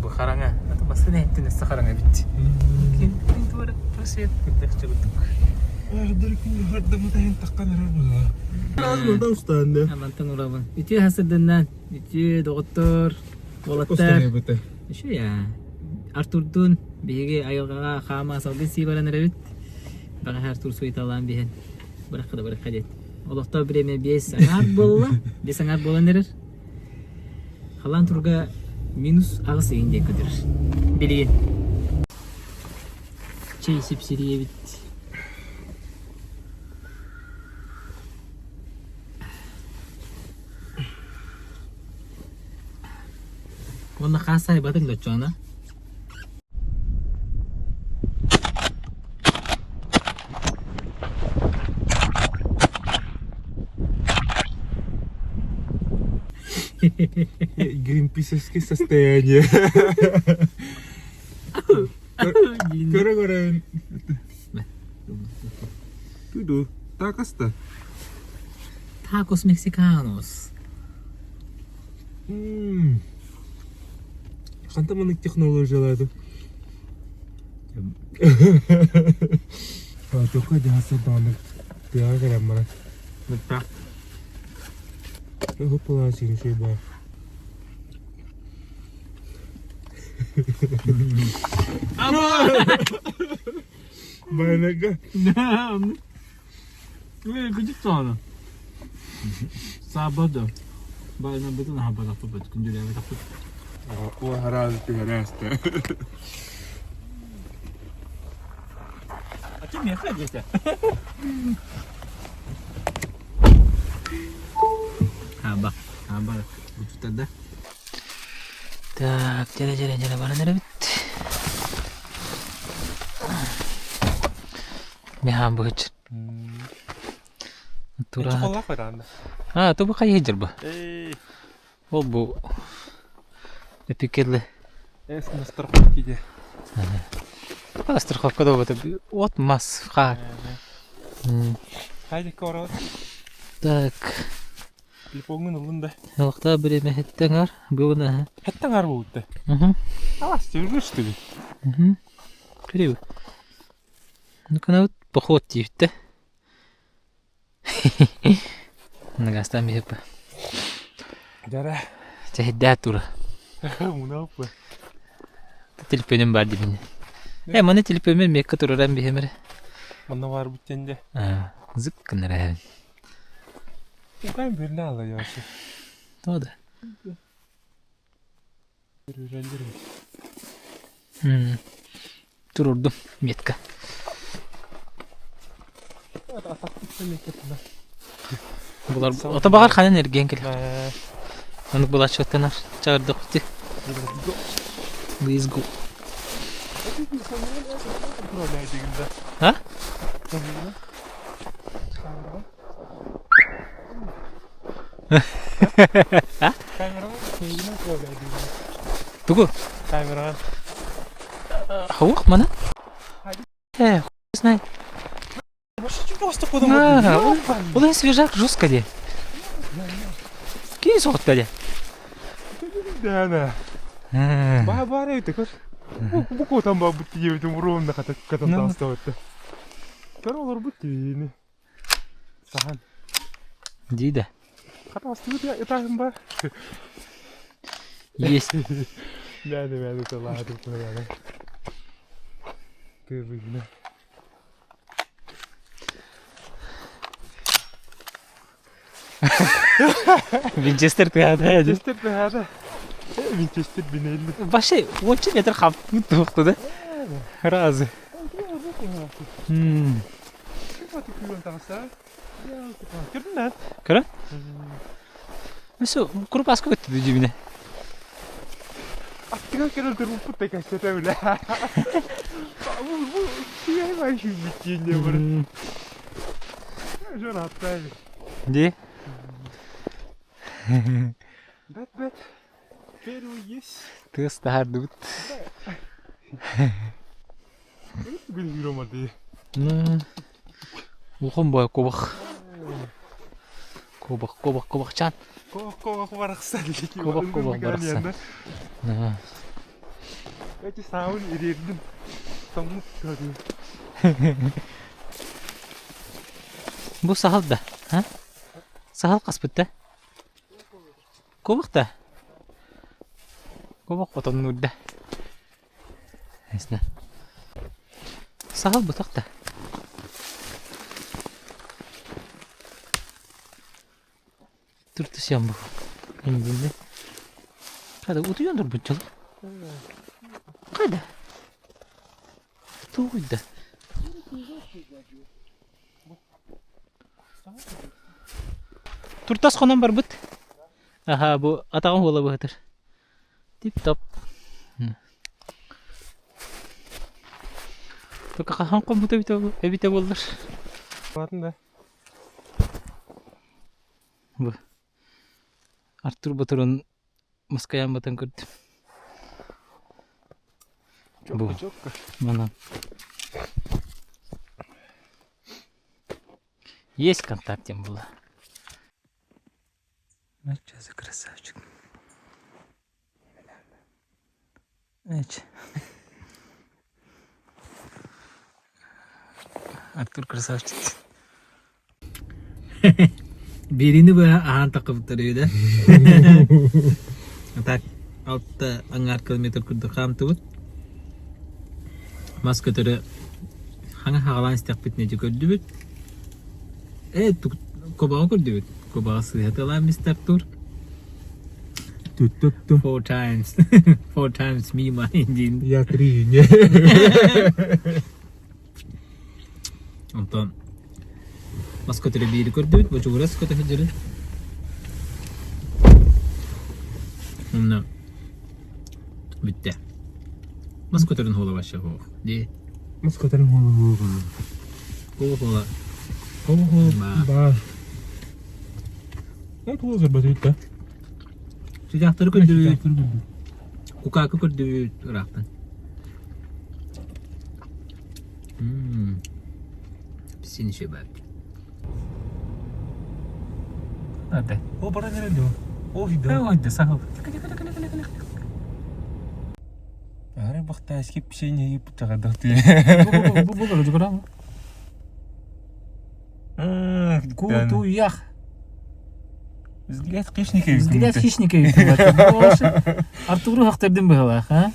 bu karanga. Atı basın ettin esse karanga bitti. Kim tuvarak prasiyet kıddak çıktık. Dürkün hırda mı dayan takkan arar bu. Lazım da ustağında. Aman tanıraman. İti hasıdından. İti doktor. Olattar. Şu ya. Arturdun. Bihige ayolga kama salgın sibaran revit. Bana her tur suyu talan bihen. Bırakı da bırakı det. Olakta bireme bir sanat bolla. Bir sanat bolla nerer. Halan turga minus ağız eğince kıdırır. Bilgin. Çay sipsiriye bit. Ona kasay batır loçona. Greenpeace состояние. Gara-gara tudo takasta. Tacos mexicanos. Qanday mana texnologiyalardi? Ha, to'qa jasadoni diagram mana. Bitta. Hoppala seni şey bak. Bana ga. Ne gıcık sana. Sabada. Bana bütün haber yapıp kuncuya yapıp. O herhalde terasta. Açın ya hadi. Haba, haba. Butuda da. Так, jala bana nere bitti. Mehan bu hiç. Tura. Çikolata falan. Ha, tu bu kayı hicr bu. O bu. Ne pikirli. Esna strafak gidiyor. Страховка да бъде от мас хар. Haydi koro. Так. Телефонun alında. Ялта биреме хеттеңар, бүгүнө. Hatta var bu da. Авас жүргүштү. Кирүү. Нукана поход тивте. Нагастан мехпа. Жара. Чехдатура. Мунапа. Телефонум бар димин. Мана телефонмен мекка турарам бихемере. Мана var bu tende. Зыккынара. Ben birini alıyor şu. Тода. Öğrenirim. Турурдум метка. Булар ата багар ханан эрген кел. Аны булар чөтөнөр. Чагырдык бити. Let's go. Ha? Tunggu. Kamera. Hawak mana? Знай. Просто куда-то. Улын свежак жестко де. Кинь сот де. Да. Баба это как. Буку там бабу тебе там ровно кататься остается. Королор будьте не. Сахан. Дида. Кататься тут это ба. Есть. Да, это ладно, правильно. Кырыгна. Винчестер пяда. Винчестер пяда. Винчестер бинелли. Вообще, очень метр хап тухту да? Разы. Кара? Месо, крупаско көттү дибине. Аттыга келе туруп путта кастата беле. Bu şey var şu bittiğinde var. Şöyle hatta. Di? Bet. Peru yes. Tız tahardut. Bilmiyorum hadi. Ухом бой кобах. Кобах чан. Кобах var kısa. Кобах барса. Эти сауны ирердим. Самут görüyor. Bu sahal da. Ha? Sahal kaspıt da. Kovuk da. Kovuk otanın urda. Esna. Sahal butak da. Turtuş bu. İngilizce. Kada utuyordur bu çalı. Kada. Tuğda. Turtas konan var bit. Aha bu atağın ola bu hatır. Tip top. Toka kahan kom bu evite bollar. Bakın da. Bu. Artur Batur'un maskayan batan gördüm. Bu. Çok. Mana. Есть контактим было. Ну что за красавчик. Артур красавчик. Birini böyle ahan takıp duruyor da. Tak altta 10 kilometre kurdu kam tut. Maskatörü hangi havalan istek bitmeyece gördü bit. Kobağı gördü bit. Kobağı sıhhat alan Mr. Artur. Tuttum. 4 times. 4 times me my engine. Я 3 не. Ondan maskatörü biri gördü bit. Bu çok uğraş kötü hıcırı. Ondan bitti. Maskatörün hola başa ho. Di. Maskatların holu. Hola. Ba. Ne tuzur batıydı? Sıcakları gördü. Kukakı gördü raktan. Pisini şey bak. Hadi. O bana nerede o? O video. Hadi sağ. Ара бахта эскип bir şey не yapıp çakadak diye. Bu böyle çıkar mı? Kutu yak. Взгляд хищника. Взгляд хищника. Артур'u haktırdım böyle ha?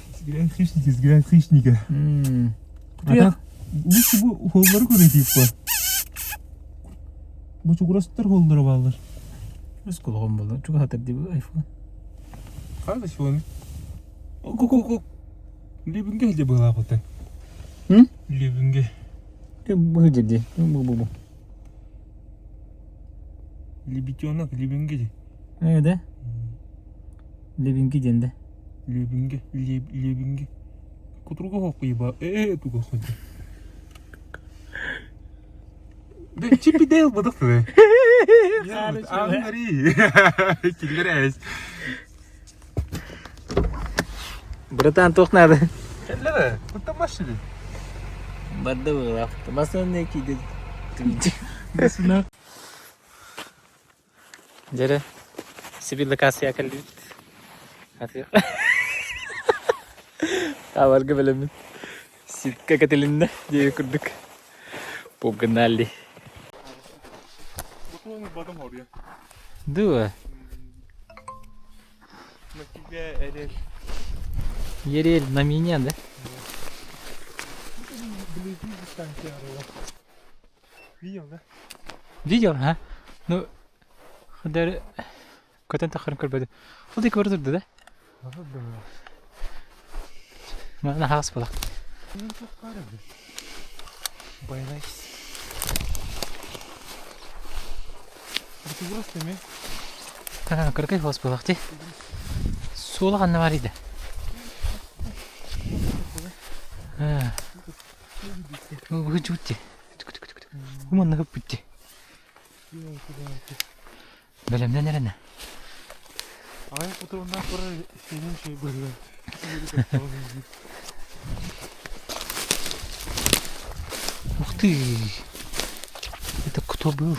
Взгляд хищника. Ata. Lütfen bu holları koyayım bu. Bu çok rastlar holları varlar. Nasıl kulağım böyle? Çok hatırdı bu iPhone. Kardeş onu. Kok. Libinge hece bu lapata. Hı? Libinge. Bu jadi. Bu. Libityonak libinge. Evet. Lebinki dende. Libinge. Kuturga hokku ba. Tu go hadi. De çipi değil bu da be. Ya Angari. Killeriz. Bratан тох надо. Kellere. Burada başladı. Бадда было. Тамасан не кидет. Насна. Жара. Себе локация калит. Хатır. Kavarga bölümün. Sitka katilinde diye kurduk. Pogganalli. Bakın bakım oraya. Dua. Nakide eder. Yerel на меня, да? Близи дистанция арова. Видел, да? Видел, а? Ну, хадар... Көтен тахырын көрбөдү. Ол дейкі көрдірді, да? Мана хағыс болақ. Ben çok kararlı. Bayraş. Bu burası değil mi? Kanka kırkay хағыс болақ, де. Солы ғанна бар еді. Bu cütti. Uman nakıp bitti. Bölümden nerene? Ayak fotoğrafından sonra senin şey böyle. Ух ты! Это кто был?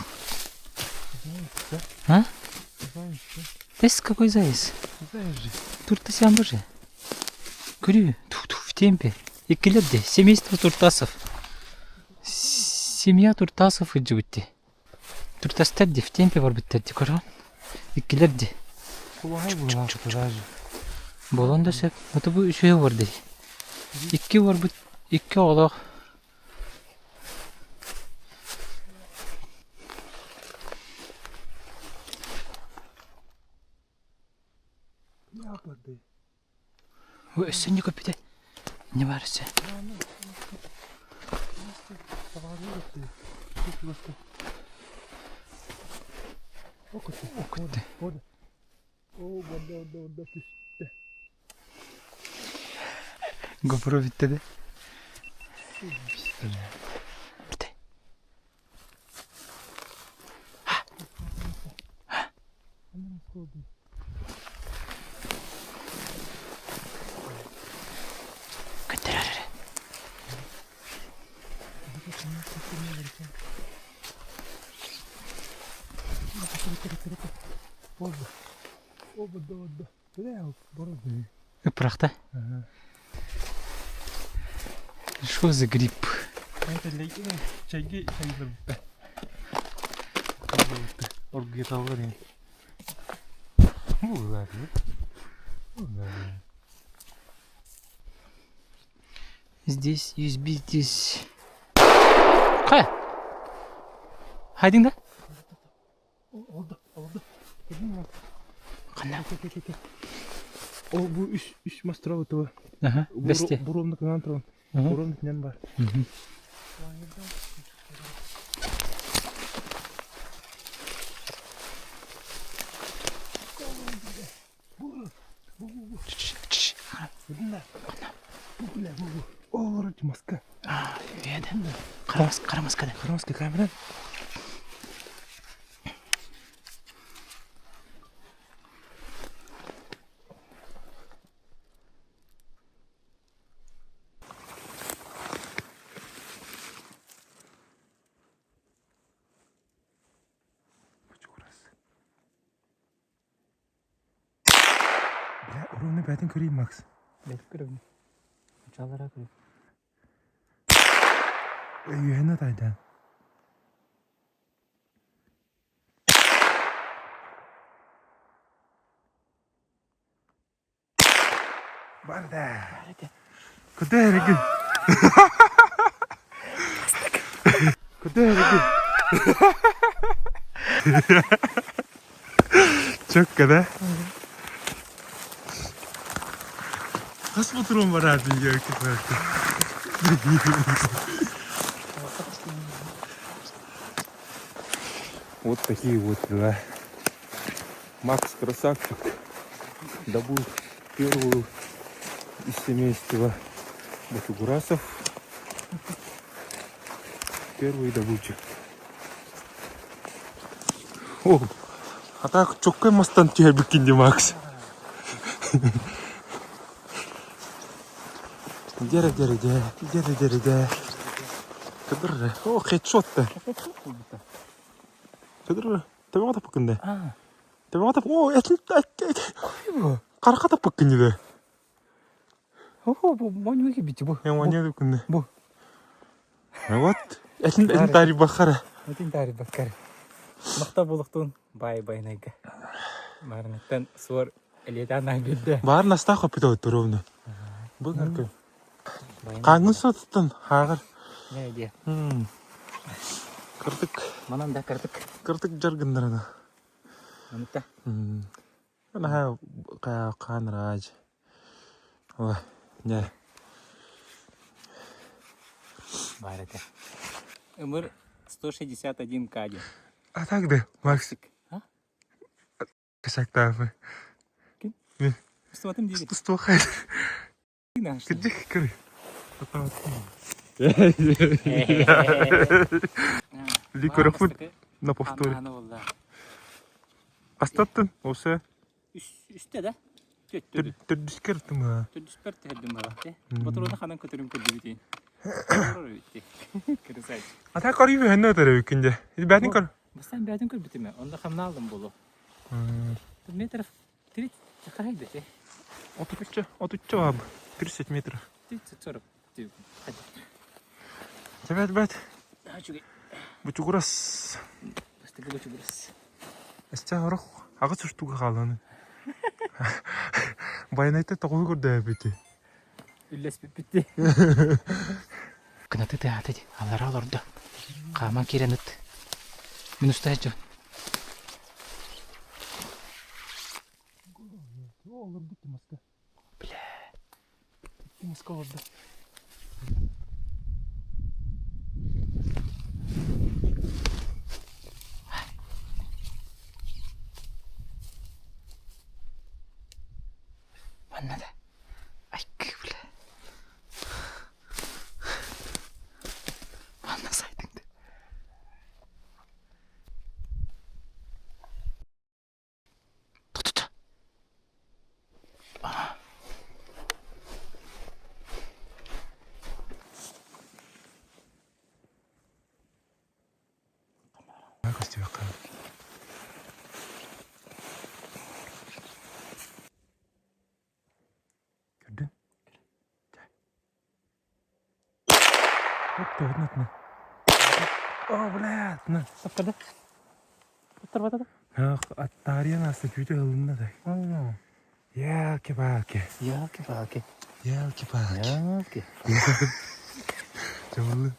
А? Ты какой заяц? Знаешь же. Тут ты сам боже. Курю. Тух-тух. темпе. Иккилерди. Семейство Туртасов. Семья Туртасов иджибитти. Туртастерди в темпе бар биттерди көргөн. Иккилерди. Кулай була даже. Болон да сеп. Ото бу үшөө бар дей. Икки бар бит. Икки оолок. Ne yapardı? Ой, өссөн көпүтэ. Не барысы? Окутты. GoPro bitти de. Bitti. Götür ararı. Iprakta. Что за гриб? Это легкий, чайги, чайги. Оргиталгар. Булар. Здесь USB, здесь. Кая? Хайдың да? Oldu. Қана? O bu üç mastrava tuva. Ага, бесте. Buramda kanan tuvan. Ага. Buramda ne var? O oracı maska. А, видно. Қарамасқа да. Karamazka kamera. Orada ben göreyim Max. Belki görüyorum. Uçağlara görüyorum. Yuhena daydan. Banda. Kuda hergin. Kuda hergin. Çok kadar. Kas motorum var abi ya ki. Вот такие вот дела. Макс красавчик добыл первую из семейства башугурасов. Первый добытчик. О, а так чоккай мастан тербикинде Макс. Дере. Кыдыр. О, хедшот-то. Кыдыр. Табиғата пыкынды. Табиғата пыкынды. О, әтіл. Қарақата пыкынды. О, бұл мәнуеге бітті бұл. Мәнуеге пыкынды. Бұл. Вот. Әтіл тариф баққары. Әтіл тариф баққары. Мақта болықтың бай-байнайға. Марынықтан суар әлетан айбеді. Барын аста қапыда өтті ровны. Бұл әркі. Қаңын сатыттын, хағыр. Не де? Кырдык. Манан да кырдык. Кырдык жаргындар ана. Анытта. Ана қан раж. Ой, не. Барыты. Өмір 161 кади. А так да, Максик. Кысак тафы. Кин? Не. Стуатым дейді. Стуахай. Кінаш. Кыдык кыры. Ликорохун на повторе. Астаттын осы. Үсте да? Түрдіскерді ма? Түрдіспер тәдім бала. Батыроны қанан көтерім көді бітейін. Кірісайч. Ата қарып өйінні өтірі өйкінде. Бәдің көр? Бастан бәдің көр бітіме. Онда қамна алдым болу. Метров 30 қарайды те. 33 абы. 30 метров. 30-40. Бәт. Ачуге. Бучугурас. Бастыгы бочу бурас. Эсте орох. Ага суштуга каланы. Байнайта тогой көрдө бити. Үллес битти. Кынаты таатыды. Алара алорду. Каман киренет. Мен устайчу. Олар бити маска. Бля. Бити маска оларда. Ваннада. Ай, бля. Ванна сайдыңды. Тұтты. Кости бака. Gördün? Вот точно. О, блядь, на. Сапкада. Оттарбатада. Ах, аттария насты күйте ылында да. Ялки-палки. Ялки-палки. Ялки-палки. Ялки. Жамалы.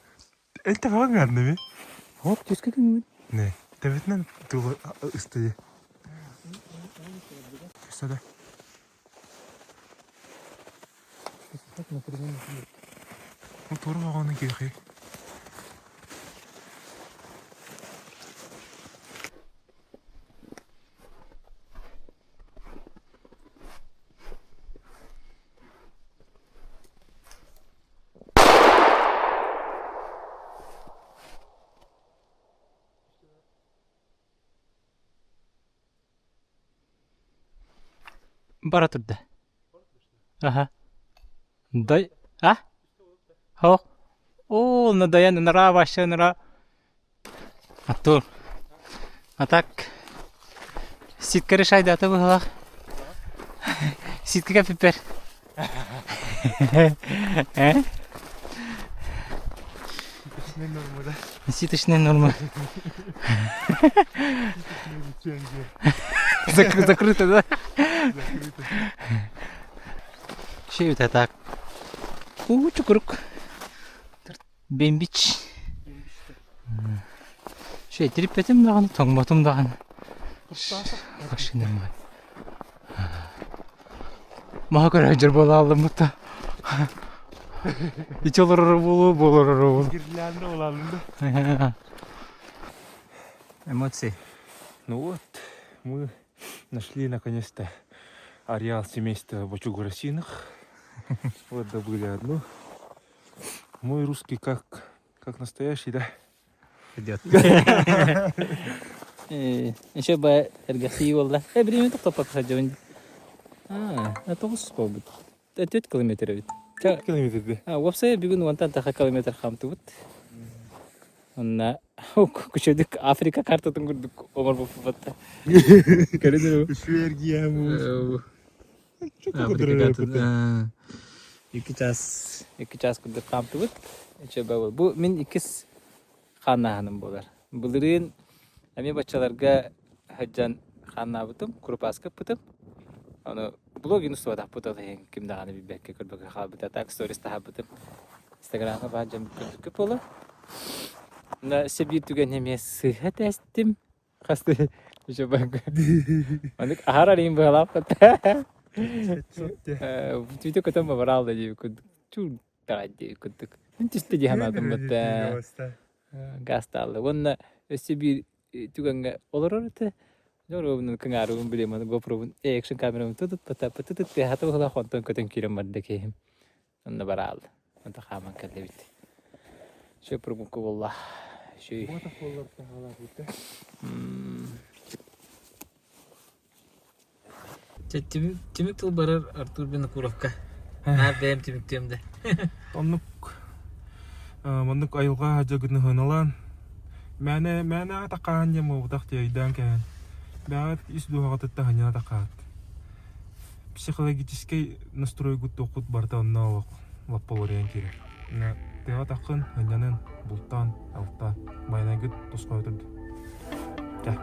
Энте falan гарны ми? Оп, теске күн. Не. Теветнен туба ыстыды. Кыстада. Ну, туру бағаны келхей. Бара турды. Ага. Дай. А? Хо. О, надаян нара башы нара. Аттур. Атак. Ситкері шайды аты бұғылақ. Ситкіге піпер. Ситочная норма. Закрыто, да? Şey bir tak. Çukuruk. Bembiç. Şey tripetim dağın, tongmatım dağın. Başında mı? Mahkara acır bala aldım mutta. Hiç olur olur. Гирляндо олалында. Эмоции. Ну вот, мы нашли наконец-то ареал семейства бочугурасиных. Вот добыли одну. Мой русский как настоящий, да? Идет. Еще бы эргахи والله. Время только покажу. Это успел быть. Это 4 километра. 4 километр, да? Вапсая бегун вантан таха километр хамты вот. Онна күшөдүк Африка картатын көрдүк омар боппатта. Көрдүрү. Швергия му. Африка картатын. 2 час көрдүк хамты вот. Чебе бу мен икис хананым болар. Булырын ами бачаларга хаджан ханабытым, крупаска пытым. Аны блогин устуда путал ким даганы бибекке көрбөк хабыта так сторис тахабытым. Инстаграмга бажам көрдүк боло. На себе түген емес сыхат әстім. Қасты еще банк. Аны ахарарин бағалап қатта. Түйті көтім баралды деп күндік. Чүр тағад деп күндік. Мен түсті де хамадым бұтта. Гаста алды. Онна себе түгенге олар орыты. Жорубын кыңарубын білемін. GoPro'бын экшн камерамын тұтып пытып. Хаты бұғыла қонтан көтін керем барды кейім. Онна баралды. Онда қаман кәлі бітті. Шөпіргін көболла. Şey. Тимик тул барар Артур Бенакуровка. Бәм тимик темде. Оннук айылға жагыны хыналан. Мәне атаққан жемі ұдақ дейден кән. Бәғат ис дуғаға тұтта ханена тақат. Психологический настрой гүтті оқыт барда онна олық. лапполорен кире. На тега такын ханянын бултан алта майнагыт тускай турду. Ja,